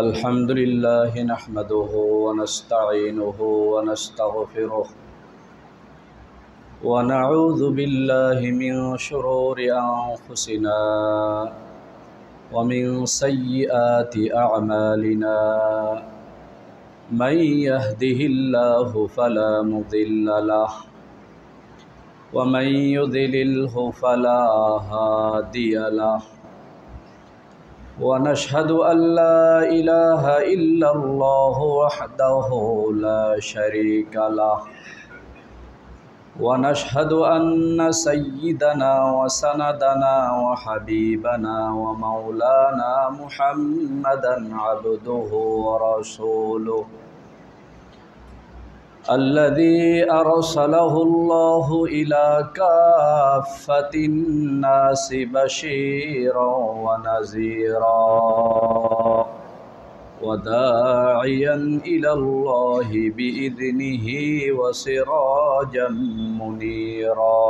الحمد لله نحمده ونستعينه ونستغفره ونعوذ بالله من شرور أنفسنا ومن سيئات أعمالنا من يهده الله فلا مضل له ومن يضلله فلا هادي له ونشهد أن لا إله إلا الله وحده لا شريك له ونشهد أن سيدنا وسندنا وحبيبنا ومولانا محمدا عبده ورسوله الذي أرسله الله إلى كافة الناس بشيرا ونذيرا وداعيا إلى الله بإذنه وسراجا منيرا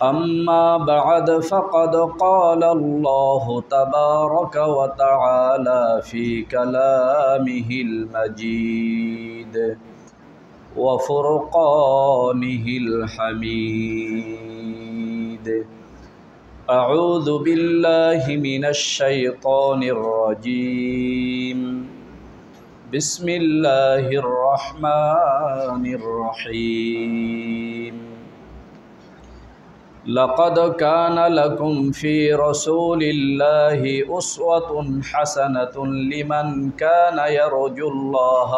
أما بعد فقد قال الله تبارك وتعالى في كلامه المجيد وفرقانه الحميد أعوذ بالله من الشيطان الرجيم بسم الله الرحمن الرحيم لقد كان لكم في رسول الله أسوة حسنة لمن كان يرجو الله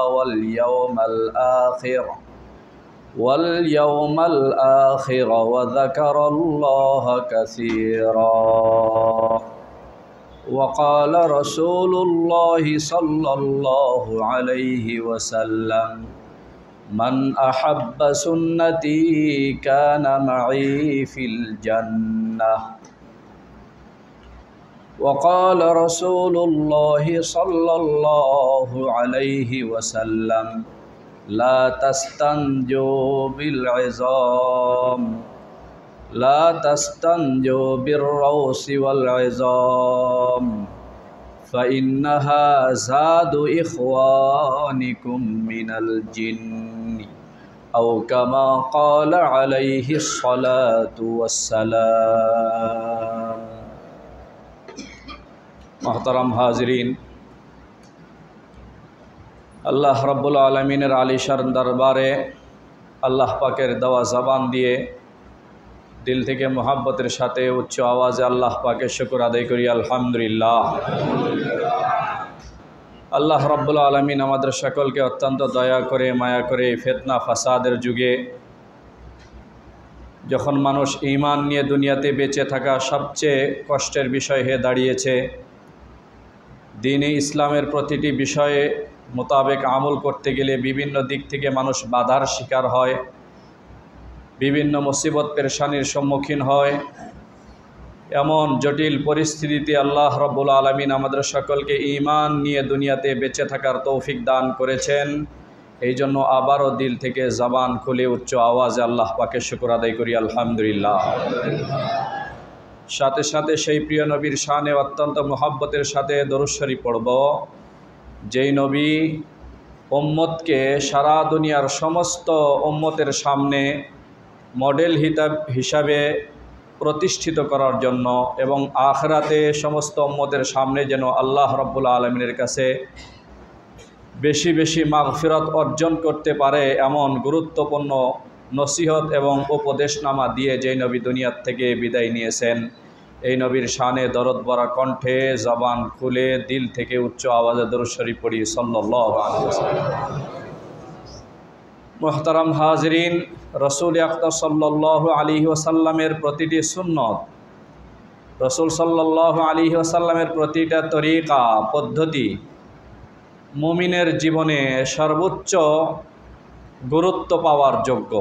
واليوم الآخر وذكر الله كثيرا وقال رسول الله صلى الله عليه وسلم من أحب سنتي كان معي في الجنة وقال رسول الله صلى الله عليه وسلم لا تستنجوا بالعظام لا تستنجوا بالروس والعظام فإنها زاد إخوانكم من الجن أو كما قال عليه الصلاة والسلام محترم حاضرین আল্লাহ রাব্বুল আলামিনের আলিশান দরবারে আল্লাহ পাকের দেওয়া জবান দিয়ে দিল থেকে মোহাব্বতের সাথে উচ্চ আওয়াজে আল্লাহ পাকের শুকর আদায় করি আলহামদুলিল্লাহ। আল্লাহ রাব্বুল আলামিন আমাদের সকলকে অত্যন্ত দয়া করে মায়া করে ফিতনা ফাসাদের যুগে যখন মানুষ ঈমান নিয়ে দুনিয়াতে বেঁচে থাকা সবচেয়ে কষ্টের বিষয় হয়ে দাঁড়িয়েছে, দ্বীনে ইসলামের প্রতিটি বিষয়ে মোতাবেক আমল করতে গেলে বিভিন্ন দিক থেকে মানুষ বাধার শিকার হয়, বিভিন্ন মুসিবত পেরেশানির সম্মুখীন হয়। এমন জটিল পরিস্থিতিতে আল্লাহ রাব্বুল আলামিন আমাদের সকলকে ঈমান নিয়ে দুনিয়াতে বেঁচে থাকার তৌফিক দান করেছেন। এই জন্য আবারও দিল থেকে জবান খুলে উচ্চ আওয়াজে আল্লাহ পাকের শুকর আদায় করি আলহামদুলিল্লাহ। সাথে সাথে সেই প্রিয় নবীর শানে অত্যন্ত মোহাব্বতের সাথে দরুদ শরীফ পড়ব, যেই নবী উম্মতকে সারা দুনিয়ার সমস্ত উম্মতের সামনে মডেল হিসাবে প্রতিষ্ঠিত করার জন্য এবং আখিরাতে সমস্ত উম্মতের সামনে যেন আল্লাহ রাব্বুল আলামিনের কাছে বেশি বেশি মাগফিরাত অর্জন করতে পারে এমন গুরুত্বপূর্ণ নসিহত এবং উপদেশনামা দিয়ে যেই নবী দুনিয়ার থেকে বিদায় নিয়েছেন, এই নবীর শানে দরদ ভরা কণ্ঠে জবান খুলে দিল থেকে উচ্চ আওয়াজে দরুদ শরীফ পড়ি সাল্লাল্লাহু আলাইহি ওয়াসাল্লাম। মুহতারাম হাজিরিন, রসুল আকরাম সাল্লাল্লাহু আলাইহি ওয়াসাল্লামের প্রতিটি সুন্নত, রসুল সাল্লাল্লাহু আলাইহি ওয়াসাল্লামের প্রতিটা তরিকা পদ্ধতি মুমিনের জীবনে সর্বোচ্চ গুরুত্ব পাওয়ার যোগ্য।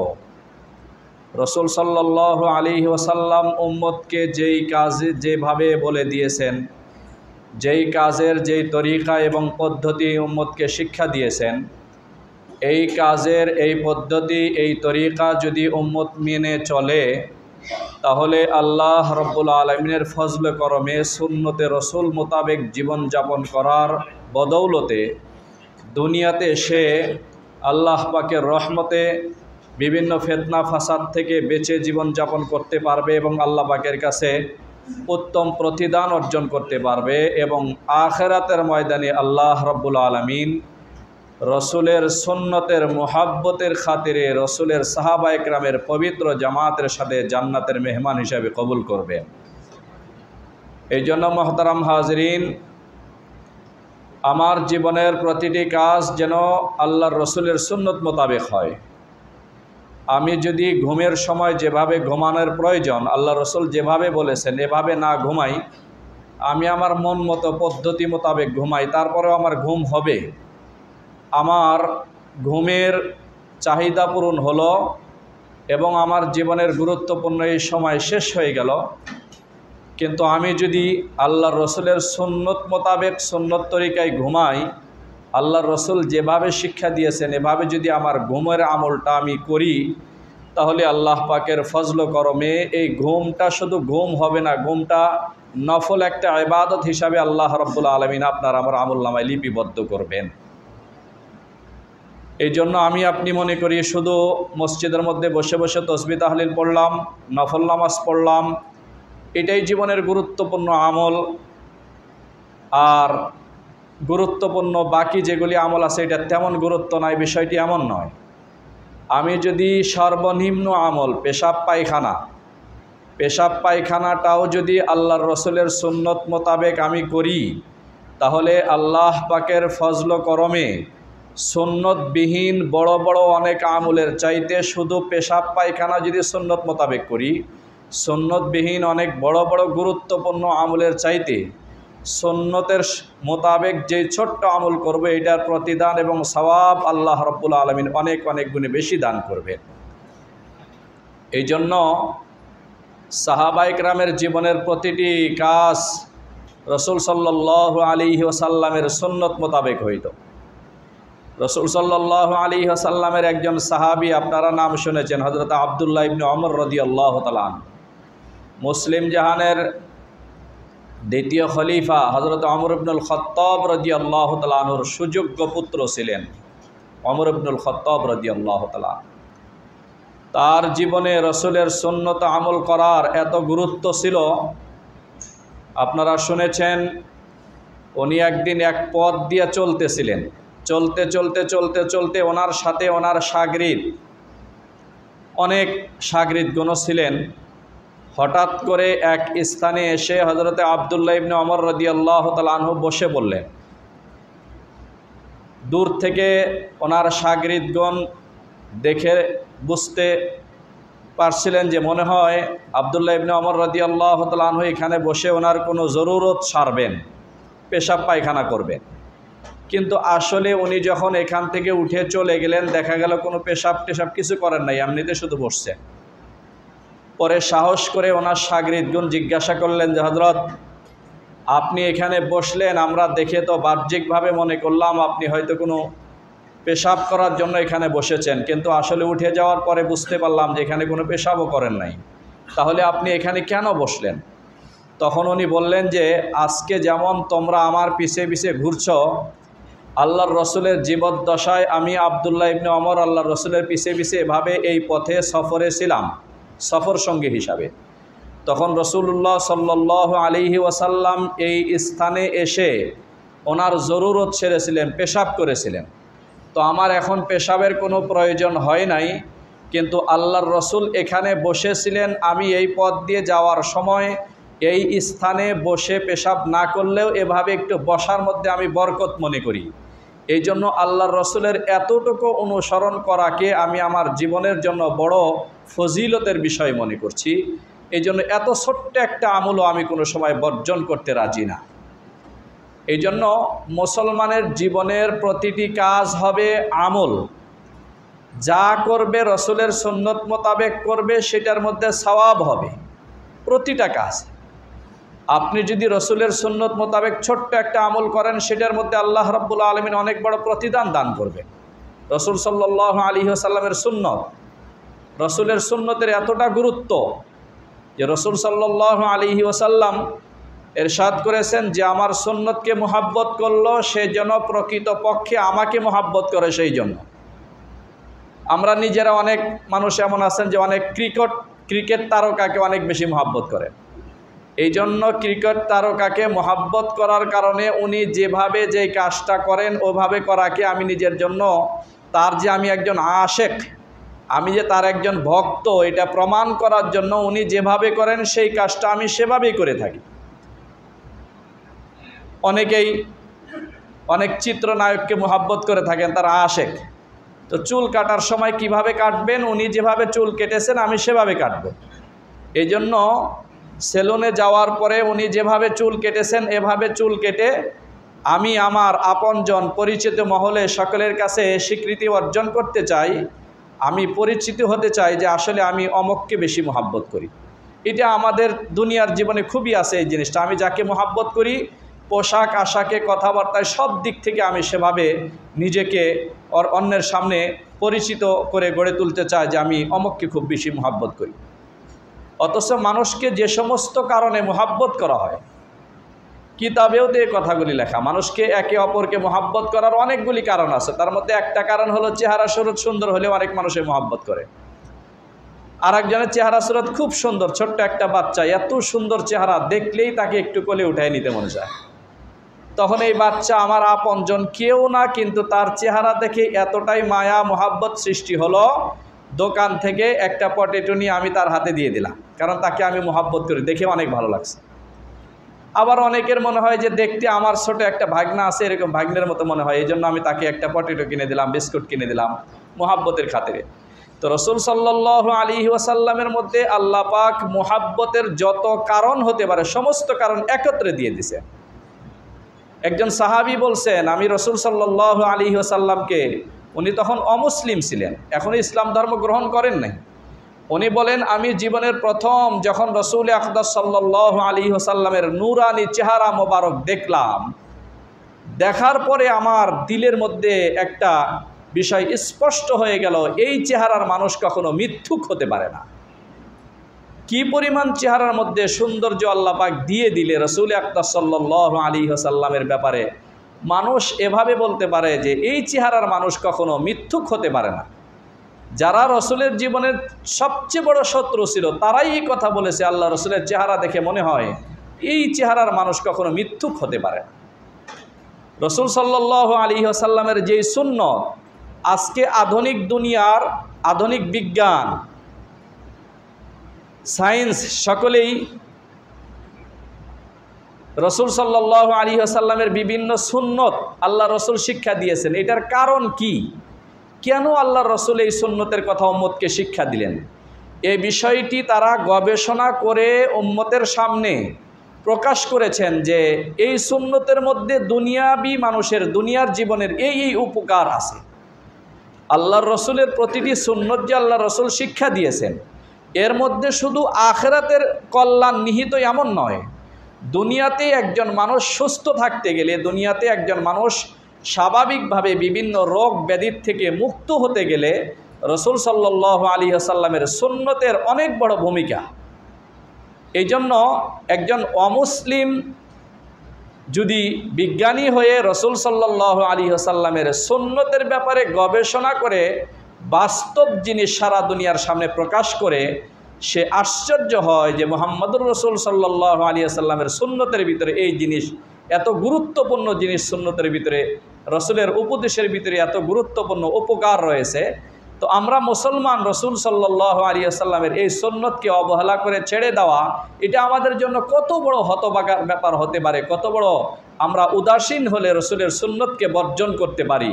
রসুল সাল্লাল্লাহু আলাইহি ওয়াসাল্লাম উম্মতকে যেই কাজে যেভাবে বলে দিয়েছেন, যেই কাজের যেই তরিকা এবং পদ্ধতি উম্মতকে শিক্ষা দিয়েছেন, এই কাজের এই পদ্ধতি এই তরিকা যদি উম্মত মেনে চলে তাহলে আল্লাহ রব্বুল আলমিনের ফজলে করমে সুন্নতে রসুল মোতাবেক জীবনযাপন করার বদৌলতে দুনিয়াতে সে আল্লাহ পাকের রহমতে বিভিন্ন ফিতনা ফাসাদ থেকে বেঁচে জীবনযাপন করতে পারবে এবং আল্লাহ পাকের কাছে উত্তম প্রতিদান অর্জন করতে পারবে এবং আখিরাতের ময়দানে আল্লাহ রব্বুল আলমিন রসুলের সুন্নতের মুহাব্বতের খাতিরে রসুলের সাহাবা একরামের পবিত্র জামাতের সাথে জান্নাতের মেহমান হিসাবে কবুল করবেন। এই জন্য মোহতারাম হাজরিন, আমার জীবনের প্রতিটি কাজ যেন আল্লাহর রসুলের সুন্নত মোতাবেক হয়। আমি যদি ঘুমের সময় যেভাবে ঘুমানোর প্রয়োজন আল্লাহ রসুল যেভাবে বলেছেন এভাবে না ঘুমাই, আমি আমার মন মতো পদ্ধতি মোতাবেক ঘুমাই, তারপরেও আমার ঘুম হবে, আমার ঘুমের চাহিদা পূরণ হলো এবং আমার জীবনের গুরুত্বপূর্ণ এই সময় শেষ হয়ে গেল। কিন্তু আমি যদি আল্লাহর রসুলের সুন্নত মোতাবেক সুন্নত তরিকায় ঘুমাই, আল্লাহর রসুল যেভাবে শিক্ষা দিয়েছেন এভাবে যদি আমার ঘুমের আমলটা আমি করি, তাহলে আল্লাহ পাকের ফজল করমে এই ঘুমটা শুধু ঘুম হবে না, ঘুমটা নফল একটা ইবাদত হিসাবে আল্লাহ রাব্বুল আলামিন আপনার আমার আমলনামায় লিপিবদ্ধ করবেন। এই জন্য আমি আপনি মনে করি শুধু মসজিদের মধ্যে বসে বসে তসবিহ তাহলিল পড়লাম, নফল নামাজ পড়লাম, এটাই জীবনের গুরুত্বপূর্ণ আমল, আর গুরুত্বপূর্ণ বাকি যেগুলি আমল আছে এটা তেমন গুরুত্ব নাই, বিষয়টি এমন নয়। আমি যদি সর্বনিম্ন আমল পেশাব পায়খানাটাও যদি আল্লাহর রসুলের সুন্নত মোতাবেক আমি করি, তাহলে আল্লাহ পাকের ফজল করমে সুন্নতবিহীন বড় বড় অনেক আমলের চাইতে শুধু পেশাব পায়খানা যদি সুন্নত মোতাবেক করি, সুন্নতবিহীন অনেক বড় বড় গুরুত্বপূর্ণ আমলের চাইতে সুন্নতের মোতাবেক যে ছোট্ট আমল করবে এটার প্রতিদান এবং সওয়াব আল্লাহ রাব্বুল আলামিন অনেক অনেক গুণে বেশি দান করবে। এই জন্য সাহাবায়ে কেরামের জীবনের প্রতিটি কাজ রসুল সাল্লাল্লাহু আলাইহি ওয়াসাল্লামের সুন্নত মোতাবেক হইত। রসুল সাল্লাল্লাহু আলাইহি ওয়াসাল্লামের একজন সাহাবী, আপনারা নাম শুনেছেন, হযরত আব্দুল্লাহ ইবনে ওমর রাদিয়াল্লাহু তাআলা আনহু। মুসলিম জাহানের দ্বিতীয় খলিফা হযরত ওমর ইবনুল খাত্তাব রাদিয়াল্লাহু তাআলা আনহুর সুযোগ্য পুত্র ছিলেন ওমর ইবনুল খাত্তাব রাদিয়াল্লাহু তাআলা। তার জীবনে রসুলের সুন্নত আমল করার এত গুরুত্ব ছিল, আপনারা শুনেছেন উনি একদিন এক পথ দিয়ে চলতেছিলেন, চলতে চলতে চলতে চলতে ওনার সাথে ওনার অনেক শাগরিদগণ ছিলেন। হঠাৎ করে এক স্থানে এসে হযরতে আব্দুল্লাহ ইবনে ওমর রাদিয়াল্লাহু তাআলা আনহু বসে পড়লেন। দূর থেকে ওনার শাগরিদগণ দেখে বুঝতে পারছিলেন যে মনে হয় আব্দুল্লাহ ইবনে ওমর রাদিয়াল্লাহু তাআলা আনহু এখানে বসে ওনার কোনো জরুরত সারবেন, পেশাব পায়খানা করবেন। কিন্তু আসলে উনি যখন এখান থেকে উঠে চলে গেলেন, দেখা গেল কোনো পেশাব টেশাব কিছু করেন নাই, এমনিতে শুধু বসছেন। পরে সাহস করে ওনার শাগরিদগণ জিজ্ঞাসা করলেন যে হযরত, আপনি এখানে বসলেন, আমরা দেখে তো বাহ্যিকভাবে মনে করলাম আপনি হয়তো কোনো পেশাব করার জন্য এখানে বসেছেন, কিন্তু আসলে উঠে যাওয়ার পরে বুঝতে পারলাম যে এখানে কোনো পেশাবও করেন নাই, তাহলে আপনি এখানে কেন বসলেন? তখন উনি বললেন যে আজকে যেমন তোমরা আমার পিছে পিছে ঘুরছ, আল্লাহর রসুলের জীবদ্দশায় আমি আব্দুল্লাহ ইবনে ওমর আল্লাহর রসুলের পিছে পিছে এভাবে এই পথে সফরে ছিলাম, সফর সঙ্গী হিসাবে। তখন রসুল্লাহ সাল্লাল্লাহু আলাইহি ওয়াসাল্লাম এই স্থানে এসে ওনার জরুরত সেরেছিলেন, পেশাব করেছিলেন। তো আমার এখন পেশাবের কোনো প্রয়োজন হয় নাই, কিন্তু আল্লাহর রসুল এখানে বসেছিলেন, আমি এই পথ দিয়ে যাওয়ার সময় এই স্থানে বসে পেশাব না করলেও এভাবে একটু বসার মধ্যে আমি বরকত মনে করি। এই জন্য আল্লাহর রসুলের এতটুকু অনুসরণ করাকে আমি আমার জীবনের জন্য বড় ফজিলতের বিষয় মনে করছি। এই জন্য এত ছোট্ট একটা আমলও আমি কোনো সময় বর্জন করতে রাজি না। এই জন্য মুসলমানের জীবনের প্রতিটি কাজ হবে আমল, যা করবে রসুলের সুন্নত মোতাবেক করবে, সেটার মধ্যে সওয়াব হবে প্রতিটা কাজ। আপনি যদি রসুলের সুন্নত মোতাবেক ছোট্ট একটা আমল করেন, সেটার মধ্যে আল্লাহ রাব্বুল আলামিন অনেক বড় প্রতিদান দান করবে। রসুল সাল্লাল্লাহু আলাইহি ওয়াসাল্লামের সুন্নত, রসুলের সুন্নতের এতটা গুরুত্ব যে রসুল সাল্লাল্লাহু আলাইহি ওয়াসাল্লাম ইরশাদ করেছেন যে আমার সুন্নতকে মুহাব্বত করলো সে যেন প্রকৃতপক্ষে আমাকে মুহাব্বত করে। সেই জন্য আমরা নিজেরা অনেক মানুষ এমন আছেন যে অনেক ক্রিকেট তারকাকে অনেক বেশি মুহাব্বত করে। এই জন্য ক্রিকেট তারকাকে মুহাব্বত করার কারণে উনি যেভাবে যে কাজটা করেন ওভাবে করাকে আমি নিজের জন্য তার যে আমি একজন আশেক, আমি যে তার একজন ভক্ত, এটা প্রমাণ করার জন্য উনি যেভাবে করেন সেই কাজটা আমি সেভাবেই করে থাকি। অনেকেই অনেক চিত্রনায়ককে মুহাব্বত করে থাকেন, তার আশেক। তো চুল কাটার সময় কিভাবে কাটবেন, উনি যেভাবে চুল কেটেছেন আমি সেভাবে কাটব। এই জন্য সেলুনে যাওয়ার পরে উনি যেভাবে চুল কেটেছেন এভাবে চুল কেটে আমি আমার আপনজন পরিচিত মহলে সকলের কাছে স্বীকৃতি অর্জন করতে চাই, আমি পরিচিত হতে চাই যে আসলে আমি অমককে বেশি মুহাব্বত করি। এটা আমাদের দুনিয়ার জীবনে খুবই আছে এই জিনিসটা। আমি যাকে মুহাব্বত করি পোশাক আশাকে কথাবার্তায় সব দিক থেকে আমি সেভাবে নিজেকে অন্যের সামনে পরিচিত করে গড়ে তুলতে চাই যে আমি অমককে খুব বেশি মুহাব্বত করি। অথচ মানুষকে যে সমস্ত কারণে মুহাব্বত করা হয়, কিতাবেও তো এই কথাগুলি লেখা, মানুষকে একে অপরকে মুহাব্বত করার অনেকগুলি কারণ আছে। তার মধ্যে একটা কারণ হলো চেহারা সুরত সুন্দর হলেও অনেক মানুষের মুহাব্বত করে। আর একজনের চেহারা সুরত খুব সুন্দর, ছোট্ট একটা বাচ্চা, এত সুন্দর চেহারা, দেখলেই তাকে একটু কোলে উঠায় নিতে মনে চায়। তখন এই বাচ্চা আমার আপনজন কেউ না, কিন্তু তার চেহারা দেখে এতটাই মায়া মুহাব্বত সৃষ্টি হলো, দোকান থেকে একটা পটেটো নিয়ে আমি তার হাতে দিয়ে দিলাম, কারণ তাকে আমি মুহাব্বত করি, দেখে অনেক ভালো লাগছে। আবার অনেকের মনে হয় যে দেখতে আমার ছোট একটা ভাগনা আছে, এরকম ভাগ্নের মতো মনে হয়, এই জন্য আমি তাকে একটা পটেটো কিনে দিলাম, বিস্কুট কিনে দিলাম মুহাব্বতের খাতিরে। তো রসুল সাল্লাল্লাহু আলাইহি ওয়াসাল্লামের মধ্যে আল্লাহ পাক মুহাব্বতের যত কারণ হতে পারে সমস্ত কারণ একত্রে দিয়ে দিছে। একজন সাহাবী বলছেন, আমি রসুল সাল্লাল্লাহু আলাইহি ওয়াসাল্লামকে, উনি তখন অমুসলিম ছিলেন, এখনও ইসলাম ধর্ম গ্রহণ করেন নাই। উনি বলেন, আমি জীবনের প্রথম যখন রসুল আকদাস সাল্লাল্লাহু আলাইহি ওয়াসাল্লামের নূরানি চেহারা মোবারক দেখলাম, দেখার পরে আমার দিলের মধ্যে একটা বিষয় স্পষ্ট হয়ে গেল, এই চেহারার মানুষ কখনো মিথ্যুক হতে পারে না। কি পরিমাণ চেহারার মধ্যে সৌন্দর্য আল্লাহ পাক দিয়ে দিলে রসুল আকদাস সাল্লাল্লাহু আলাইহি ওয়াসাল্লামের ব্যাপারে মানুষ এভাবে বলতে পারে যে এই চেহারার মানুষ কখনো মিথ্যুক হতে পারে না। যারা রসুলের জীবনের সবচেয়ে বড় শত্রু ছিল তারাই এই কথা বলেছে, আল্লাহ রসুলের চেহারা দেখে মনে হয় এই চেহারার মানুষ কখনো মিথ্যুক হতে পারে না। রসুল সাল্লাল্লাহু আলাইহি ওয়াসাল্লামের যেই সুন্নত আজকে আধুনিক দুনিয়ার, আধুনিক বিজ্ঞান, সায়েন্স সকলেই রসুল সাল্লাল্লাহু আলাইহি ওয়াসাল্লামের বিভিন্ন সুন্নত আল্লাহ রসুল শিক্ষা দিয়েছেন। এটার কারণ কি, কেন আল্লাহ রসুল এই সুন্নতের কথা উম্মতকে শিক্ষা দিলেন, এই বিষয়টি তারা গবেষণা করে উম্মতের সামনে প্রকাশ করেছেন যে এই সুন্নতের মধ্যে দুনিয়াবি মানুষের দুনিয়ার জীবনের এই উপকার আছে। আল্লাহর রসুলের প্রতিটি সুন্নত যে আল্লাহ রসুল শিক্ষা দিয়েছেন, এর মধ্যে শুধু আখিরাতের কল্যাণ নিহিত এমন নয়। দুনিয়াতে একজন মানুষ সুস্থ থাকতে গেলে, দুনিয়াতে একজন মানুষ স্বাভাবিকভাবে বিভিন্ন রোগ ব্যাধির থেকে মুক্ত হতে গেলে রসুল সাল্লাল্লাহু আলাইহি ওয়াসাল্লামের সুন্নতের অনেক বড় ভূমিকা। এই জন্য একজন অমুসলিম যদি বিজ্ঞানী হয়ে রসুল সাল্লাল্লাহু আলাইহি ওয়াসাল্লামের সুন্নতের ব্যাপারে গবেষণা করে বাস্তব জিনিস সারা দুনিয়ার সামনে প্রকাশ করে, সে আশ্চর্য হয় যে মুহাম্মদুর রসুল সাল্লাল্লাহু আলাইহি ওয়াসাল্লামের সুন্নতের ভিতরে এই জিনিস, এত গুরুত্বপূর্ণ জিনিস সুন্নতের ভিতরে, রসুলের উপদেশের ভিতরে এত গুরুত্বপূর্ণ উপকার রয়েছে। তো আমরা মুসলমান রসুল সাল্লাল্লাহু আলাইহি ওয়াসাল্লামের এই সুন্নতকে অবহেলা করে ছেড়ে দেওয়া, এটা আমাদের জন্য কত বড় হতভাগার ব্যাপার হতে পারে, কত বড় আমরা উদাসীন হলে রসুলের সুন্নতকে বর্জন করতে পারি।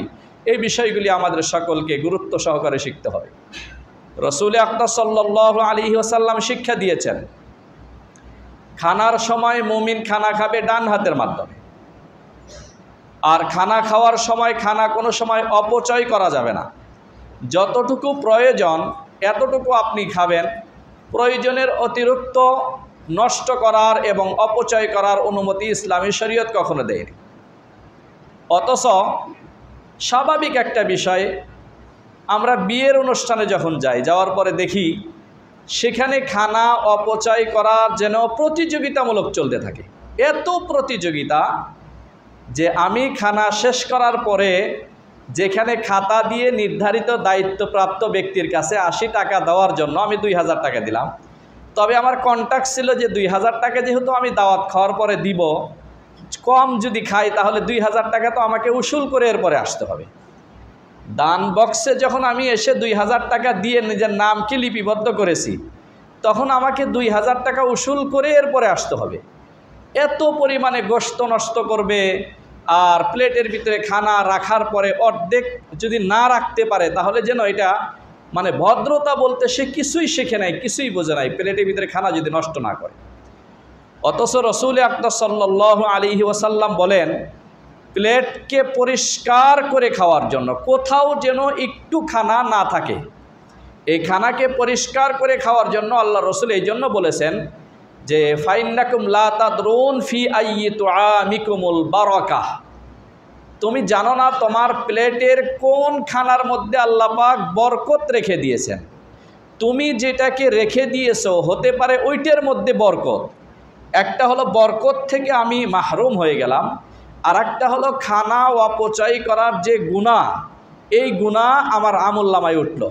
এই বিষয়গুলি আমাদের সকলকে গুরুত্ব সহকারে শিখতে হবে। রসুল আকদাস সাল্লাল্লাহু আলাইহি ওয়াসাল্লাম শিক্ষা দিয়েছেন, খানার সময় মুমিন খানা খাবে ডান হাতের মাধ্যমে, আর খানা খাওয়ার সময় খানা কোনো সময় অপচয় করা যাবে না। যতটুকু প্রয়োজন এতটুকু আপনি খাবেন, প্রয়োজনের অতিরিক্ত নষ্ট করার এবং অপচয় করার অনুমতি ইসলামী শরীয়ত কখনো দেয়নি। অথচ স্বাভাবিক একটা বিষয়, আমরা বিয়ের অনুষ্ঠানে যখন যাই, যাওয়ার পরে দেখি সেখানে খানা অপচয় করার যেন প্রতিযোগিতামূলক চলতে থাকে। এত প্রতিযোগিতা যে আমি খানা শেষ করার পরে যেখানে খাতা দিয়ে নির্ধারিত দায়িত্বপ্রাপ্ত ব্যক্তির কাছে 80 টাকা দেওয়ার জন্য আমি 2000 টাকা দিলাম, তবে আমার কন্ট্যাক্ট ছিল যে 2000 টাকা যেহেতু আমি দাওয়াত খাওয়ার পরে দিব, কম যদি খাই তাহলে 2000 টাকা তো আমাকে উসুল করে এরপরে আসতে হবে। দান বক্সে যখন আমি এসে 2000 টাকা দিয়ে নিজের নামকে লিপিবদ্ধ করেছি, তখন আমাকে 2000 টাকা উসুল করে এরপরে আসতে হবে। এত পরিমাণে গোশত নষ্ট করবে, আর প্লেটের ভিতরে খানা রাখার পরে অর্ধেক যদি না রাখতে পারে তাহলে যেন এটা মানে ভদ্রতা বলতে সে কিছুই শেখে নাই, কিছুই বোঝে নাই, প্লেটের ভিতরে খানা যদি নষ্ট না করে। অথচ রসুল আকরাম সাল্লাল্লাহু আলাইহি ওয়াসাল্লাম বলেন, প্লেটকে পরিষ্কার করে খাওয়ার জন্য, কোথাও যেন একটু খানা না থাকে, এই খানাকে পরিষ্কার করে খাওয়ার জন্য আল্লাহ রসুল এই জন্য বলেছেন যে ফাইন্নাকুম লা তাদরুন ফি আইয়ি তুআমিকুমুল বারাকাহ, তুমি জানো না তোমার প্লেটের কোন খানার মধ্যে আল্লাহ পাক বরকত রেখে দিয়েছেন। তুমি যেটাকে রেখে দিয়েছো হতে পারে ওইটার মধ্যে বরকত। একটা হলো বরকত থেকে আমি মাহরুম হয়ে গেলাম, আর একটা হলো খানা অপচয় করার যে গুনাহ, এই গুনাহ আমার আমলনামায় উঠল।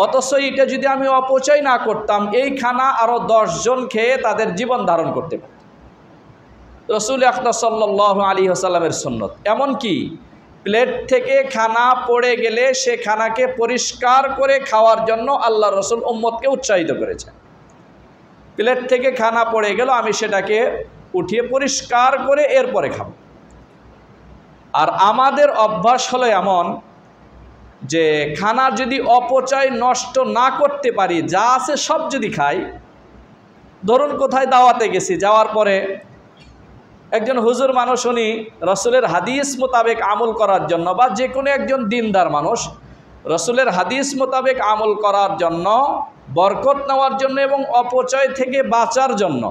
অথচ এটা যদি আমি অপচয় না করতাম, এই খানা আরও 10 জন খেয়ে তাদের জীবন ধারণ করতে পারত। রসুল আকরাম সাল্লাল্লাহু আলাইহি ওয়াসাল্লামের সুন্নত। এমনকি প্লেট থেকে খানা পড়ে গেলে সে খানাকে পরিষ্কার করে খাওয়ার জন্য আল্লাহ রসুল উম্মতকে উৎসাহিত করেছেন। প্লেট থেকে খানা পড়ে গেল, আমি সেটাকে উঠিয়ে পরিষ্কার করে এরপরে খাব। আর আমাদের অভ্যাস হলো এমন যে খানা যদি অপচয় নষ্ট না করতে পারি, যা আছে সব যদি খাই, ধরুন কোথায় দাওয়াতে গেছি, যাওয়ার পরে একজন হুজুর মানুষ, উনি রসুলের হাদিস মোতাবেক আমল করার জন্য, বা যে কোনো একজন দিনদার মানুষ রসুলের হাদিস মোতাবেক আমল করার জন্য, বরকত নেওয়ার জন্য এবং অপচয় থেকে বাঁচার জন্য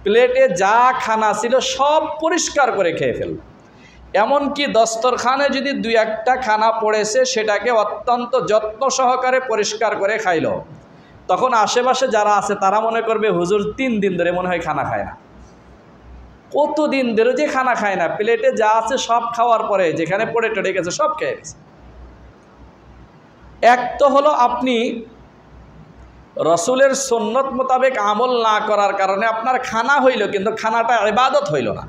প্লেটে যা খানা ছিল সব পরিষ্কার করে খেয়ে ফেলল। এমনকি দস্তরখানে যদি 2-1টা খানা পড়েছে সেটাকে অত্যন্ত যত্ন সহকারে পরিষ্কার করে খাইল, তখন আশেপাশে যারা আছে তারা মনে করবে হুজুর 3 দিন ধরে মনে হয় খানা খায় না। কতদিন ধরে যে খানা খায় না, প্লেটে যা আছে সব খাওয়ার পরে যেখানে পড়ে টড়ে গেছে সব খেয়ে গেছে। এক তো হলো আপনি রসুলের সুন্নত মোতাবেক আমল না করার কারণে আপনার খানা হইল, কিন্তু খানাটা ইবাদত হইল না।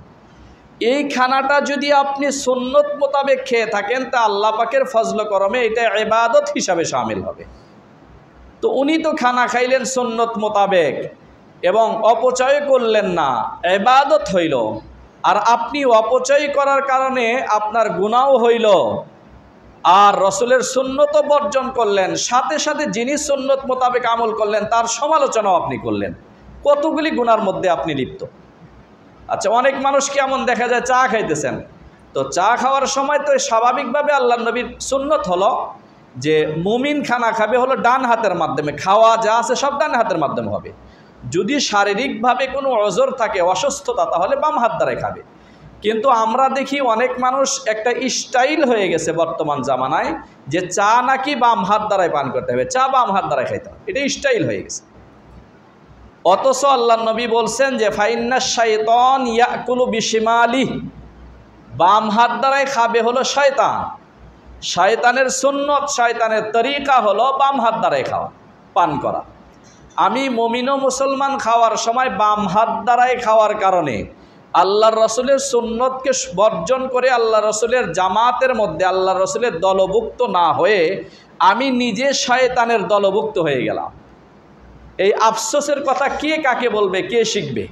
এই খানাটা যদি আপনি সুন্নত মোতাবেক খেয়ে থাকেন তা আল্লাহ পাকের ফজল করমে এটা ইবাদত হিসাবে শামিল হবে। তো উনি তো খানা খাইলেন সুন্নত মোতাবেক এবং অপচয় করলেন না, ইবাদত হইল। আর আপনি অপচয় করার কারণে আপনার গুনাহ হইল, আর রসুলের সুন্নত বর্জন করলেন, সাথে সাথে যিনি সুন্নত মোতাবেক আমল করলেন তার সমালোচনাও আপনি করলেন। কতগুলি গুনার মধ্যে আপনি লিপ্ত। আচ্ছা, অনেক মানুষকে এমন দেখা যায় চা খাইতেছেন, তো চা খাওয়ার সময় তো স্বাভাবিকভাবে আল্লাহ নবীর সুন্নত হলো যে মুমিন খানা খাবে হলো ডান হাতের মাধ্যমে, খাওয়া যা আছে সব ডান হাতের মাধ্যমে হবে। যদি শারীরিকভাবে কোনো অজর থাকে, অসুস্থতা, তাহলে বাম হাত দ্বারাই খাবে। কিন্তু আমরা দেখি অনেক মানুষ একটা স্টাইল হয়ে গেছে বর্তমান জামানায় যে চা নাকি বাম হাত দ্বারাই পান করতে হবে, চা বাম হাত দ্বারাই খাইতে হবে, এটা স্টাইল হয়ে গেছে। অথচ আল্লাহ নবী বলছেন যে ফাইন্নাশ শাইতান ইয়াকুলু বিশিমালিহি, বাম হাত দ্বারাই খাবে হলো শয়তান। শয়তানের সুন্নত, শয়তানের তরিকা হলো বাম হাত দ্বারাই খাওয়া, পান করা। আমি মুমিন ও মুসলমান খাওয়ার সময় বাম হাত দ্বারাই খাওয়ার কারণে আল্লাহর রসুলের সুন্নতকে বর্জন করে আল্লাহ রসুলের জামাতের মধ্যে আল্লাহ রসুলের দলভুক্ত না হয়ে আমি নিজে শয়তানের দলভুক্ত হয়ে গেলাম। এই আফসোসের কথা কে কাকে বলবে, কে শিখবে?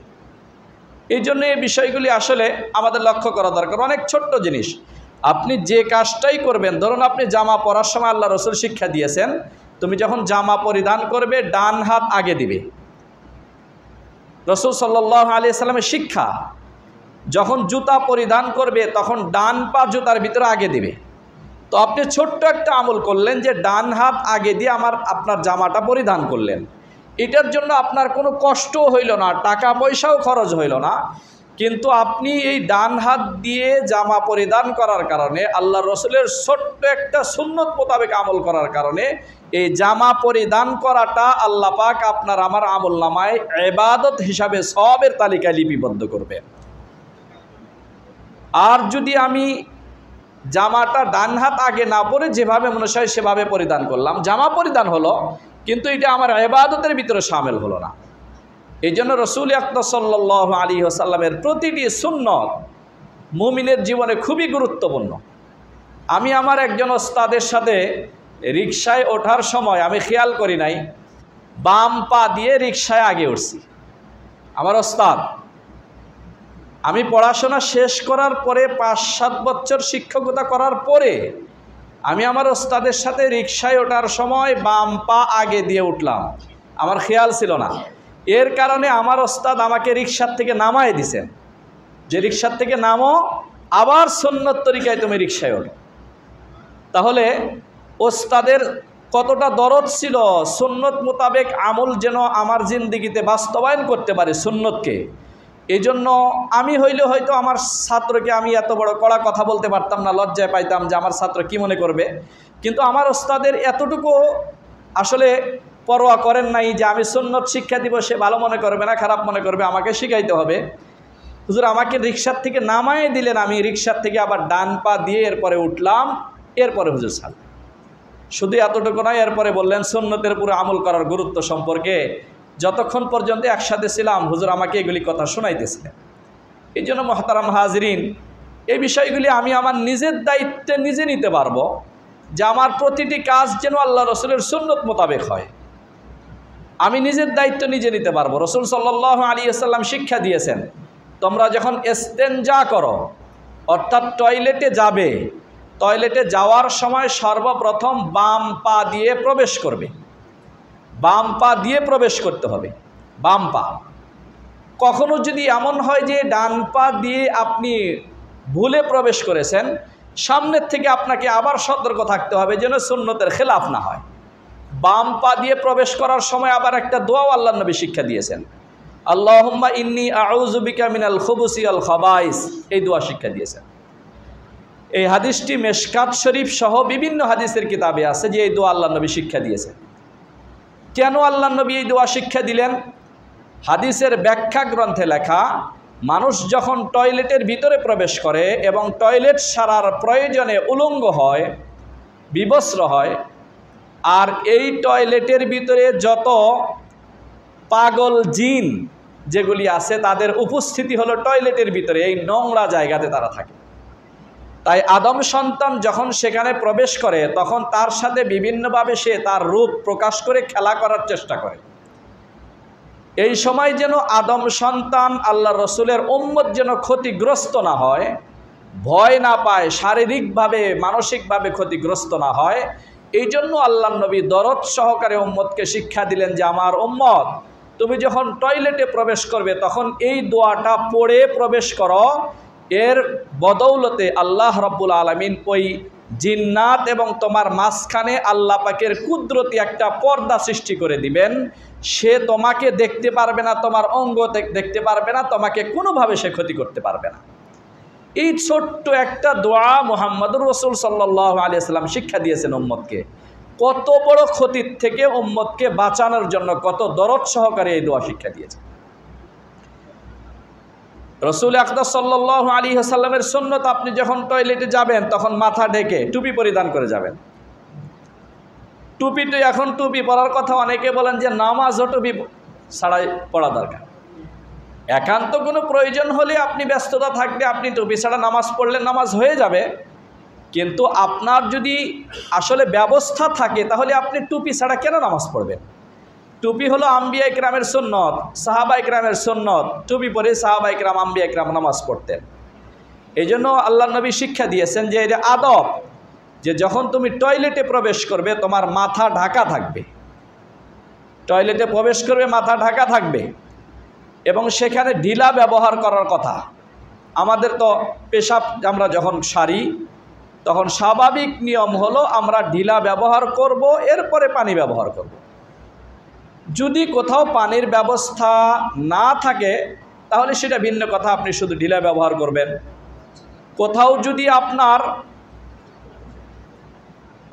এই জন্য এই বিষয়গুলি আসলে আমাদের লক্ষ্য করা দরকার। অনেক ছোট্ট জিনিস, আপনি যে কাজটাই করবেন, ধরুন আপনি জামা পরার সময় আল্লাহ রসুল শিক্ষা দিয়েছেন তুমি যখন জামা পরিধান করবে ডান হাত আগে দিবে। রসুল সাল্লাল্লাহু আলাইহি সাল্লামের শিক্ষা, যখন জুতা পরিধান করবে তখন ডান পা জুতার ভিতরে আগে দিবে। তো আপনি ছোট্ট একটা আমল করলেন যে ডান হাত আগে দিয়ে আপনার জামাটা পরিধান করলেন। এটার জন্য আপনার কোনো কষ্ট হইল না, টাকা পয়সাও খরচ হইল না, কিন্তু আপনি এই ডান হাত দিয়ে জামা পরিধান করার কারণে, আল্লাহ রসুলের ছোট্ট একটা সুন্নত মোতাবেক আমল করার কারণে এই জামা পরিধান করাটা আল্লাহ পাক আপনার আমার আমল নামায় ইবাদত হিসাবে সওয়াবের তালিকায় লিপিবদ্ধ করবে। আর যদি আমি জামাটা ডান হাত আগে না পরে যেভাবে মনে হয় সেভাবে পরিধান করলাম, জামা পরিধান হলো কিন্তু এটা আমার ইবাদতের ভিতরে শামিল হলো না। এই জন্য রসুল আকরাম সাল্লাল্লাহু আলাইহি ওয়াসাল্লামের প্রতিটি সুন্নত মুমিনের জীবনে খুবই গুরুত্বপূর্ণ। আমি আমার একজন ওস্তাদের সাথে রিকশায় ওঠার সময় আমি খেয়াল করি নাই, বাম পা দিয়ে রিকশায় আগে উঠছি। আমার ওস্তাদ, আমি পড়াশোনা শেষ করার পরে 5-7 বছর শিক্ষকতা করার পরে আমি আমার ওস্তাদের সাথে রিকশায় ওঠার সময় বাম পা আগে দিয়ে উঠলাম, আমার খেয়াল ছিল না। এর কারণে আমার ওস্তাদ আমাকে রিকশার থেকে নামায় দিছেন, যে রিকশার থেকে নামো, আবার সুন্নত তরিকায় তুমি রিকশায় ওঠো। তাহলে ওস্তাদের কতটা দরদ ছিল সুন্নত মোতাবেক আমল যেন আমার জিন্দিগিতে বাস্তবায়ন করতে পারে সুন্নতকে। এই জন্য আমি হইলে হয়তো আমার ছাত্রকে আমি এত বড় কড়া কথা বলতে পারতাম না, লজ্জায় পাইতাম যে আমার ছাত্র কি মনে করবে। কিন্তু আমার ওস্তাদের এতটুকু আসলে পরোয়া করেন নাই যে আমি সুন্নত শিক্ষা দিব, সে ভালো মনে করবে না খারাপ মনে করবে, আমাকে শিখাইতে হবে। হুজুর আমাকে রিকশার থেকে নামায় দিলেন, আমি রিকশার থেকে আবার ডান পা দিয়ে এরপরে উঠলাম, এরপরে হুজুর সাল। শুধু এতটুকু নয়, এরপরে বললেন সুন্নতের পুরো আমল করার গুরুত্ব সম্পর্কে। যতক্ষণ পর্যন্ত একসাথে ছিলাম হুজুর আমাকে এগুলি কথা শোনাইতেছিলেন। এই জন্য মুহতারাম হাজরিন, এই বিষয়গুলি আমি আমার নিজের দায়িত্বে নিজে নিতে পারবো যে আমার প্রতিটি কাজ যেন আল্লাহ রসুলের সুন্নত মোতাবেক হয়। আমি নিজের দায়িত্ব নিজে নিতে পারবো। রসুল সাল্লাল্লাহু আলাইহি ওয়াসাল্লাম শিক্ষা দিয়েছেন, তোমরা যখন ইস্তেনজা করো অর্থাৎ টয়লেটে যাবে, টয়লেটে যাওয়ার সময় সর্বপ্রথম বাম পা দিয়ে প্রবেশ করবে, বাম পা দিয়ে প্রবেশ করতে হবে, বাম পা। কখনো যদি এমন হয় যে ডান পা দিয়ে আপনি ভুলে প্রবেশ করেছেন, সামনের থেকে আপনাকে আবার সতর্ক থাকতে হবে যেন সুন্নতের খেলাফ না হয়। বাম পা দিয়ে প্রবেশ করার সময় আবার একটা দোয়াও আল্লাহর নবী শিক্ষা দিয়েছেন, আল্লাহুম্মা ইন্নী আউযু বিকা মিনাল খুবুসি ওয়াল খাবাইস, এই দোয়া শিক্ষা দিয়েছেন। এই হাদিসটি মেশকাত শরীফ সহ বিভিন্ন হাদিসের কিতাবে আছে যে এই দোয়া আল্লাহর নবী শিক্ষা দিয়েছেন। কেন আল্লাহর নবী এই দোয়া শিক্ষা দিলেন? হাদিসের ব্যাখ্যা গ্রন্থে লেখা, মানুষ যখন টয়লেটের ভিতরে প্রবেশ করে এবং টয়লেট সারার প্রয়োজনে উলঙ্গ হয়, বিবস্ত্র হয়, আর এই টয়লেটের ভিতরে যত পাগল জিন যেগুলি আছে তাদের উপস্থিতি হলো টয়লেটের ভিতরে, এই নোংরা জায়গাতে তারা থাকে। তাই আদম সন্তান যখন সেখানে প্রবেশ করে তখন তার সাথে বিভিন্নভাবে সে তার রূপ প্রকাশ করে খেলা করার চেষ্টা করে। এই সময় যেন আদম সন্তান আল্লাহ রসুলের উম্মত যেন ক্ষতিগ্রস্ত না হয়, ভয় না পায়, শারীরিকভাবে মানসিকভাবে ক্ষতিগ্রস্ত না হয়, এই জন্য আল্লাহ নবী দরদ সহকারে উম্মতকে শিক্ষা দিলেন যে আমার উম্মত, তুমি যখন টয়লেটে প্রবেশ করবে তখন এই দোয়াটা পড়ে প্রবেশ করো। এর বদৌলতে আল্লাহ রাব্বুল আলামিন ওই জিন্নাত এবং তোমার মাঝখানে আল্লাহ পাকের কুদরতি একটা পর্দা সৃষ্টি করে দিবেন। সে তোমাকে দেখতে পারবে না, তোমার অঙ্গ দেখতে পারবে না, তোমাকে কোনোভাবে সে ক্ষতি করতে পারবে না। এই ছোট্ট একটা দোয়া মুহাম্মদুর রাসূল সাল্লাল্লাহু আলাইহি ওয়াসাল্লাম শিক্ষা দিয়েছেন উম্মতকে। কত বড় ক্ষতির থেকে উম্মতকে বাঁচানোর জন্য কত দরদ সহকারে এই দোয়া শিক্ষা দিয়েছে। রসুল আকরাম সাল্লাল্লাহু আলাইহি ওয়াসাল্লামের সুন্নত, আপনি যখন টয়লেটে যাবেন তখন মাথা ঢেকে টুপি পরিধান করে যাবেন। টুপিতে এখন টুপি পরার কথা অনেকে বলেন যে নামাজও টুপি ছাড়াই পড়া দরকার। একান্ত কোনো প্রয়োজন হলে আপনি ব্যস্ততা থাকবে, আপনি টুপি ছাড়া নামাজ পড়লে নামাজ হয়ে যাবে। কিন্তু আপনার যদি আসলে ব্যবস্থা থাকে তাহলে আপনি টুপি ছাড়া কেন নামাজ পড়বেন? টুপি হলো আম্বিয়া ইকরামের সুন্নত, সাহাবা ইকরামের সুন্নত। টুপি পরে সাহাবা ইকরাম, আম্বিয়া ইকরাম নামাজ পড়তেন। এই জন্য আল্লাহ নবী শিক্ষা দিয়েছেন যে এটা আদব, যে যখন তুমি টয়লেটে প্রবেশ করবে তোমার মাথা ঢাকা থাকবে, টয়লেটে প্রবেশ করবে মাথা ঢাকা থাকবে, এবং সেখানে ঢিলা ব্যবহার করার কথা। আমাদের তো পেশাব আমরা যখন সারি তখন স্বাভাবিক নিয়ম হলো আমরা ঢিলা ব্যবহার করব, এরপরে পানি ব্যবহার করব। যদি কোথাও পানির ব্যবস্থা না থাকে তাহলে সেটা ভিন্ন কথা, আপনি শুধু ঢিলা ব্যবহার করবেন। কোথাও যদি আপনার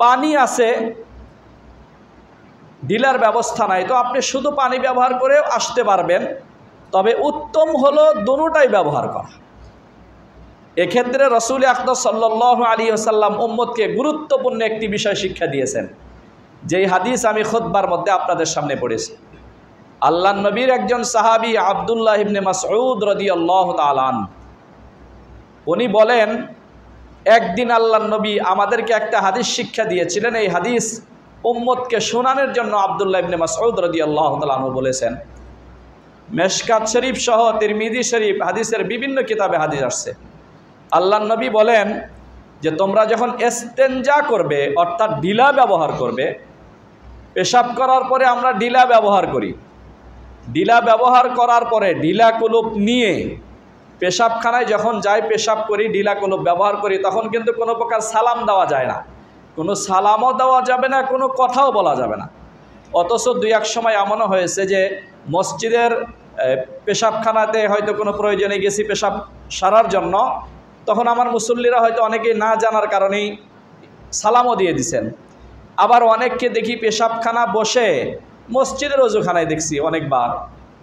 পানি আছে, ঢিলার ব্যবস্থা নাই, তো আপনি শুধু পানি ব্যবহার করে আসতে পারবেন, তবে উত্তম হলো দুটোটাই ব্যবহার করা। এক্ষেত্রে রাসূল আকরাম সাল্লাল্লাহু আলাইহি ওয়াসাল্লাম উম্মতকে গুরুত্বপূর্ণ একটি বিষয় শিক্ষা দিয়েছেন, যেই হাদিস আমি খুতবার মধ্যে আপনাদের সামনে পড়েছি। আল্লাহর নবীর একজন সাহাবী আব্দুল্লাহ ইবনে মাসউদ রাদিয়াল্লাহু তাআলা আনহু, উনি বলেন, একদিন আল্লাহর নবী আমাদেরকে একটা হাদিস শিক্ষা দিয়েছিলেন। এই হাদিস উম্মতকে শোনানোর জন্য আব্দুল্লাহ ইবনে মাসউদ রাদিয়াল্লাহু তাআলা আনহু বলেছেন, মেশকাত শরীফ সহ তিরমিজি শরীফ হাদিসের বিভিন্ন কিতাবে হাদিস আসছে। আল্লাহর নবী বলেন যে তোমরা যখন ইস্তেনজা করবে, অর্থাৎ ঢিলা ব্যবহার করবে, পেশাব করার পরে আমরা ঢিলা ব্যবহার করি, ঢিলা ব্যবহার করার পরে ঢিলা কুলুপ নিয়ে পেশাবখানায় যখন যাই পেশাব করি, ঢিলা কুলুপ ব্যবহার করি, তখন কিন্তু কোনো প্রকার সালাম দেওয়া যায় না, কোনো সালামও দেওয়া যাবে না, কোনো কথাও বলা যাবে না। অথচ দুই এক সময় এমনও হয়েছে যে মসজিদের পেশাবখানাতে হয়তো কোনো প্রয়োজনে গেছি পেশাব সারার জন্য, তখন আমার মুসল্লিরা হয়তো অনেকেই না জানার কারণেই সালামও দিয়ে দিছেন। আবার অনেককে দেখি পেশাবখানা বসে, মসজিদের ওযুখানায় দেখছি অনেকবার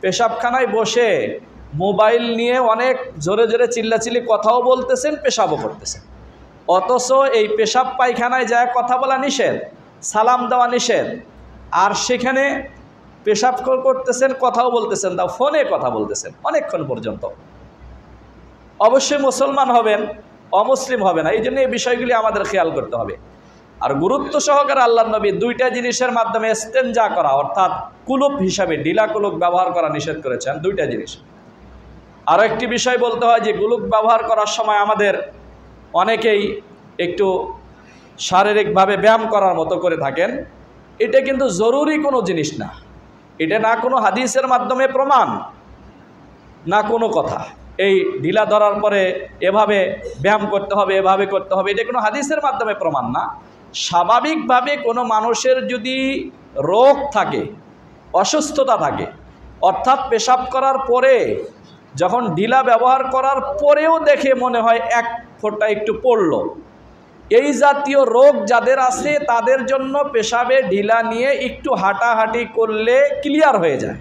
পেশাবখানায় বসে মোবাইল নিয়ে অনেক জোরে জোরে চিল্লাচিল্লি কথাও বলতেছেন, পেশাবও করতেছেন। অথচ এই পেশাব পায়খানায় যায় কথা বলা নিষেধ, সালাম দেওয়া নিষেধ, আর সেখানে পেশাব করতেছেন, কথাও বলতেছেন, তাও ফোনে কথা বলতেছেন অনেকক্ষণ পর্যন্ত। অবশ্যই মুসলমান হবেন, অমুসলিম হবে না। এই জন্য এই বিষয়গুলি আমাদের খেয়াল করতে হবে। আর গুরুত্ব সহকারে আল্লাহর নবী দুইটা জিনিসের মাধ্যমে ইস্তেনজা করা, অর্থাৎ কুলুপ হিসাবে ঢিলা কুলুপ ব্যবহার করা নিষেধ করেছেন, দুইটা জিনিস। আরও একটি বিষয় বলতে হয় যে কুলুপ ব্যবহার করার সময় আমাদের অনেকেই একটু শারীরিকভাবে ব্যায়াম করার মতো করে থাকেন। এটা কিন্তু জরুরি কোনো জিনিস না, এটা না কোনো হাদিসের মাধ্যমে প্রমাণ, না কোনো কথা। এই ঢিলা ধরার পরে এভাবে ব্যায়াম করতে হবে, এভাবে করতে হবে, এটা কোনো হাদিসের মাধ্যমে প্রমাণ না। স্বাভাবিকভাবে কোনো মানুষের যদি রোগ থাকে, অসুস্থতা থাকে, অর্থাৎ পেশাব করার পরে যখন ঢিলা ব্যবহার করার পরেও দেখে মনে হয় এক ফোঁটা একটু পড়লো, এই জাতীয় রোগ যাদের আছে তাদের জন্য পেশাবে ঢিলা নিয়ে একটু হাঁটাহাঁটি করলে ক্লিয়ার হয়ে যায়।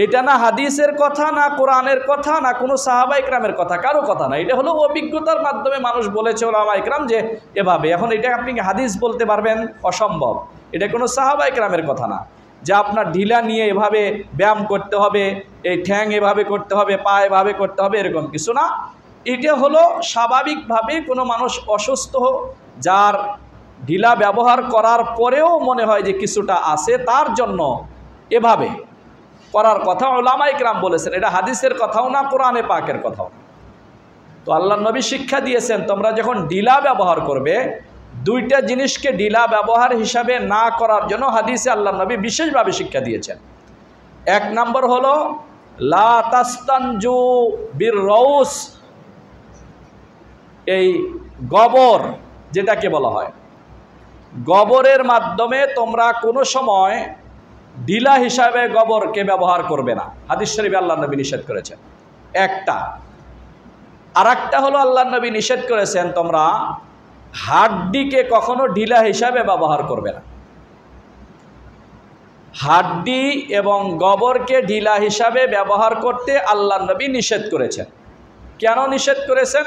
এটা না হাদিসের কথা, না কোরআনের কথা, না কোনো সাহাবা ইকরামের কথা, কারো কথা না। এটা হলো অভিজ্ঞতার মাধ্যমে মানুষ বলেছে ওলামা ইকরাম যে এভাবে। এখন এটা আপনি হাদিস বলতে পারবেন? অসম্ভব। এটা কোনো সাহাবা ইকরামের কথা না যে আপনার ঢিলা নিয়ে এভাবে ব্যায়াম করতে হবে, এই ঠ্যাং এভাবে করতে হবে, পা এভাবে করতে হবে, এরকম কিছু না। এটা হলো স্বাভাবিকভাবে কোনো মানুষ অসুস্থ, যার ঢিলা ব্যবহার করার পরেও মনে হয় যে কিছুটা আছে, তার জন্য এভাবে করার কথা উলামা ইকরাম বলেছেন। এটা হাদিসের কথাও না, কোরআনে পাকের কথাও না। তো আল্লাহর নবী শিক্ষা দিয়েছেন তোমরা যখন ঢিলা ব্যবহার করবে, দুইটা জিনিসকে ঢিলা ব্যবহার হিসাবে না করার জন্য হাদিসে আল্লাহর নবী বিশেষভাবে শিক্ষা দিয়েছেন। এক নম্বর হলো লা তাস্তানজু বির রাউস, এই গোবর যেটাকে বলা হয়, গোবরের মাধ্যমে তোমরা কোনো সময় ঢিলা হিসাবে গোবরকে ব্যবহার করবে না। হাদিস শরীফে আল্লাহর নবী নিষেধ করেছেন একটা। আর একটা হলো আল্লাহর নবী নিষেধ করেছেন তোমরা হাড্ডিকে কখনো ঢিলা হিসাবে ব্যবহার করবে না। হাড্ডি এবং গোবরকে ঢিলা হিসাবে ব্যবহার করতে আল্লাহর নবী নিষেধ করেছেন। কেন নিষেধ করেছেন?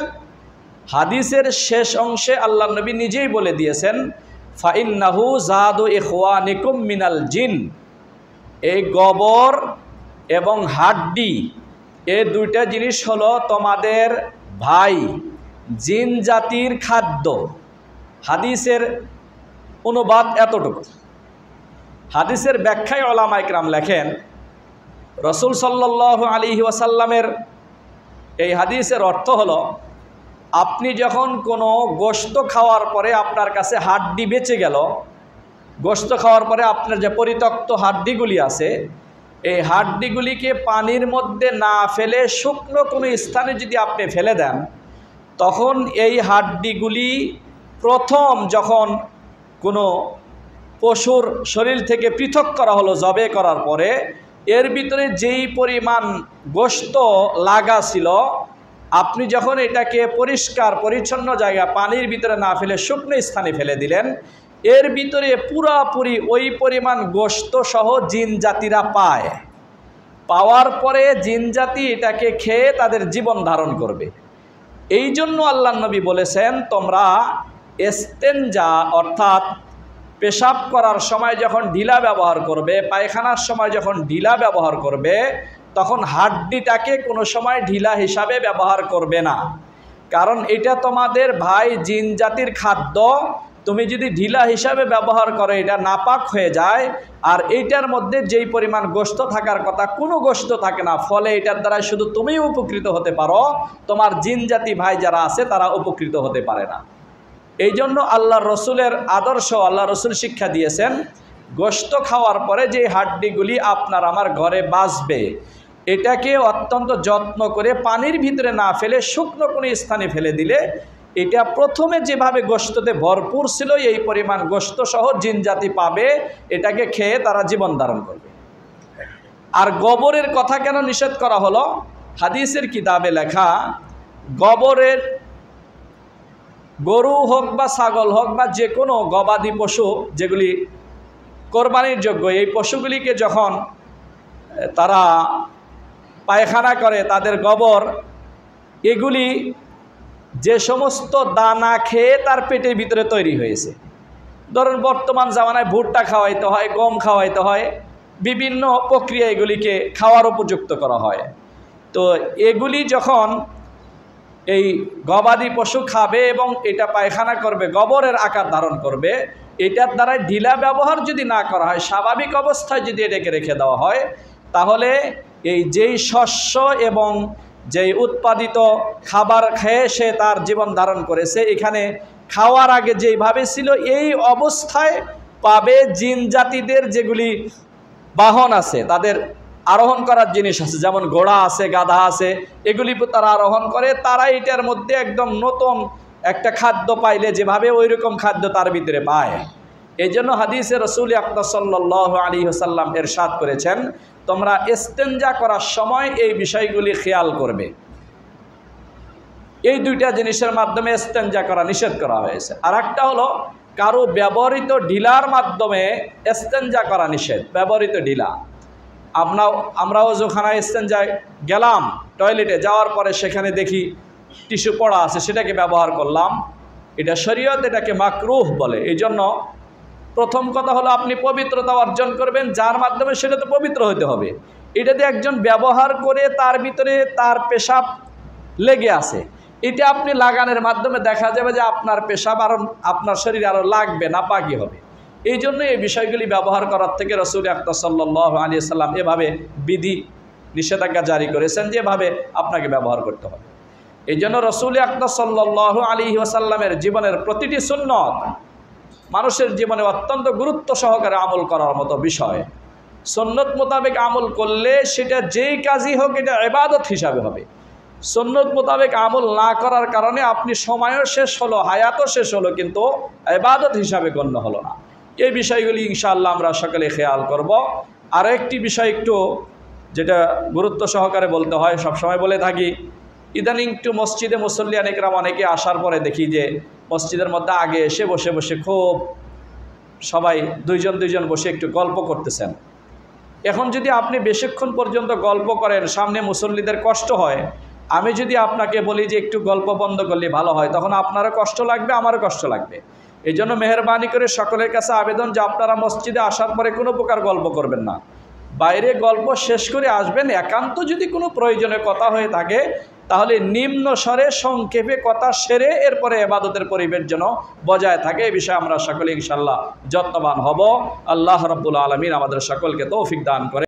হাদিসের শেষ অংশে আল্লাহর নবী নিজেই বলে দিয়েছেন, ফাইন্নাহু জাদু ইখওয়ানিকুম মিনাল জিন। এই গোবর এবং হাড্ডি, এই দুইটা জিনিস হলো তোমাদের ভাই জিন জাতির খাদ্য। হাদিসের অনুবাদ এতটুকু। হাদিসের ব্যাখ্যায় উলামা ইকরাম লেখেন, রাসূল সাল্লাল্লাহু আলাইহি ওয়াসাল্লামের এই হাদিসের অর্থ হলো, আপনি যখন কোনো গোশত খাওয়ার পরে আপনার কাছে হাড্ডি বেঁচে গেল, গোশত খাওয়ার পরে আপনার যে পরিত্যক্ত হাড্ডিগুলি আছে, এই হাড্ডিগুলিকে পানির মধ্যে না ফেলে শুকনো কোনো স্থানে যদি আপনি ফেলে দেন, তখন এই হাড্ডিগুলি প্রথম যখন কোনো পশুর শরীর থেকে পৃথক করা হলো জবে করার পরে, এর ভিতরে যেই পরিমাণ গোশত লাগা ছিল, আপনি যখন এটাকে পরিষ্কার পরিচ্ছন্ন জায়গা পানির ভিতরে না ফেলে শুকনো স্থানে ফেলে দিলেন, এর ভিতরে পুরাপুরি ওই পরিমাণ গোশত সহ জিন জাতিরা পায়। পাওয়ার পরে জিন জাতি এটাকে খেয়ে তাদের জীবন ধারণ করবে। এই জন্য আল্লাহর নবী বলেছেন, তোমরা ইস্তেনজা অর্থাৎ পেশাব করার সময় যখন ঢিলা ব্যবহার করবে, পায়খানার সময় যখন ঢিলা ব্যবহার করবে, তখন হাড্ডিটাকে কোনো সময় ঢিলা হিসাবে ব্যবহার করবে না। কারণ এটা তোমাদের ভাই জিন জাতির খাদ্য, তুমি যদি ঢিলা হিসাবে ব্যবহার করো এটা নাপাক হয়ে যায়। আর এইটার মধ্যে যেই পরিমাণ গোশত থাকার কথা কোনো গোশত থাকে না, ফলে এটার দ্বারা শুধু তুমিই উপকৃত হতে পারো, তোমার জিন জাতি ভাই যারা আছে তারা উপকৃত হতে পারে না। এই জন্য আল্লাহ রসুলের আদর্শ, আল্লাহ রসুল শিক্ষা দিয়েছেন, গোশত খাওয়ার পরে যে হাড্ডিগুলি আপনার আমার ঘরে বাঁচবে, এটাকে অত্যন্ত যত্ন করে পানির ভিতরে না ফেলে শুকনো কোনো স্থানে ফেলে দিলে, এটা প্রথমে যেভাবে গোশততে ভরপুর ছিল এই পরিমাণ গোশত সহ জিন জাতি পাবে, এটাকে খেয়ে তারা জীবন ধারণ করবে। আর গোবরের কথা কেন নিষেধ করা হলো? হাদিসের কিতাবে লেখা, গোবরের গরু হোক বা ছাগল হোক বা যে কোনো গবাদি পশু যেগুলি কোরবানির যোগ্য, এই পশুগুলিকে যখন তারা পায়খানা করে, তাদের গোবর এগুলি যে সমস্ত দানা খেয়ে তার পেটের ভিতরে তৈরি হয়েছে। ধরুন বর্তমান জামানায় ভুট্টা খাওয়াইতে হয়, গম খাওয়াইতে হয়, বিভিন্ন প্রক্রিয়া এগুলিকে খাওয়ার উপযুক্ত করা হয়। তো এগুলি যখন এই গবাদি পশু খাবে এবং এটা পায়খানা করবে, গোবরের আকার ধারণ করবে, এটার দ্বারা ঢিলা ব্যবহার যদি না করা হয়, স্বাভাবিক অবস্থায় যদি এটাকে রেখে দেওয়া হয়, তাহলে এই যেই শস্য এবং যেই উৎপাদিত খাবার খেয়ে সে তার জীবন ধারণ করেছে, এখানে খাওয়ার আগে যেইভাবে ছিল এই অবস্থায় পাবে। জিন জাতিদের যেগুলি বাহন আছে, তাদের আরোহণ করার জিনিস আছে, যেমন ঘোড়া আছে, গাধা আছে, এগুলি তারা আরোহণ করে, তারা এটার মধ্যে একদম নতুন একটা খাদ্য পাইলে যেভাবে ওই রকম খাদ্য তার ভিতরে পায়। এই জন্য হাদিসে রসুল আকরাম সাল্লাল্লাহু আলাইহি ওয়াসাল্লাম ইরশাদ করেছেন, তোমরা ইস্তেনজা করার সময় এই বিষয়গুলি খেয়াল করবে। এই দুইটা জিনিসের মাধ্যমে ইস্তেনজা করা নিষেধ করা হয়েছে। আর একটা হলো কারো ব্যবহৃত ঢিলার মাধ্যমে ইস্তেনজা করা নিষেধ। ব্যবহৃত ঢিলা, আমরাও যখানায় ইস্তেনজায় গেলাম, টয়লেটে যাওয়ার পরে সেখানে দেখি টিস্যু পড়া আছে, সেটাকে ব্যবহার করলাম, এটা শরীয়ত এটাকে মাকরুহ বলে। এই জন্য প্রথম কথা হলো আপনি পবিত্রতা অর্জন করবেন, যার মাধ্যমে সেটা তো পবিত্র হতে হবে। এটাতে একজন ব্যবহার করে তার ভিতরে তার পেশাব লেগে আছে, এটা আপনি লাগানোর মাধ্যমে দেখা যাবে যে আপনার পেশাব আরও আপনার শরীরে আরও লাগবে, নাপাকি হবে। এই জন্য এই বিষয়গুলি ব্যবহার করার থেকে রাসূল আকরাম সাল্লাল্লাহু আলাইহি ওয়াসাল্লাম এভাবে বিধি নিষেধাজ্ঞা জারি করেছেন, যেভাবে আপনাকে ব্যবহার করতে হবে। এই জন্য রাসূল আকরাম সাল্লাল্লাহু আলাইহি ওয়াসাল্লামের জীবনের প্রতিটি সুন্নত মানুষের জীবনে অত্যন্ত গুরুত্ব সহকারে আমল করার মতো বিষয়। সুন্নত মোতাবেক আমল করলে সেটা যেই কাজই হোক এটা ইবাদত হিসাবে হবে। সুন্নত মোতাবেক আমল না করার কারণে আপনি সময়ও শেষ হলো, হায়াতও শেষ হলো, কিন্তু ইবাদত হিসাবে গণ্য হলো না। এই বিষয়গুলি ইনশাআল্লাহ আমরা সকলে খেয়াল করব। আর একটি বিষয় একটু যেটা গুরুত্ব সহকারে বলতে হয়, সবসময় বলে থাকি, ইদানিং একটু মসজিদে মুসল্লিয়ান ইকরাম অনেকে আসার পরে দেখি যে মসজিদের মধ্যে আগে এসে বসে বসে খুব সবাই দুইজন বসে একটু গল্প করতেছেন। এখন যদি আপনি বেশিক্ষণ পর্যন্ত গল্প করেন, সামনে মুসল্লিদের কষ্ট হয়। আমি যদি আপনাকে বলি যে একটু গল্প বন্ধ করলে ভালো হয়, তখন আপনারও কষ্ট লাগবে, আমারও কষ্ট লাগবে। এই জন্য মেহরবানি করে সকলের কাছে আবেদন যে আপনারা মসজিদে আসার পরে কোনো প্রকার গল্প করবেন না, বাইরে গল্প শেষ করে আসবেন। একান্ত যদি কোনো প্রয়োজনীয় কথা হয়ে থাকে তাহলে নিম্ন স্বরে সংক্ষেপে কথা সেরে এরপরে ইবাদতের পরিবেশ যেন বজায় থাকে, এই বিষয়ে আমরা সকলে ইনশাআল্লাহ যত্নবান হব। আল্লাহ রাব্বুল আলামিন আমাদের সকলকে তৌফিক দান করে।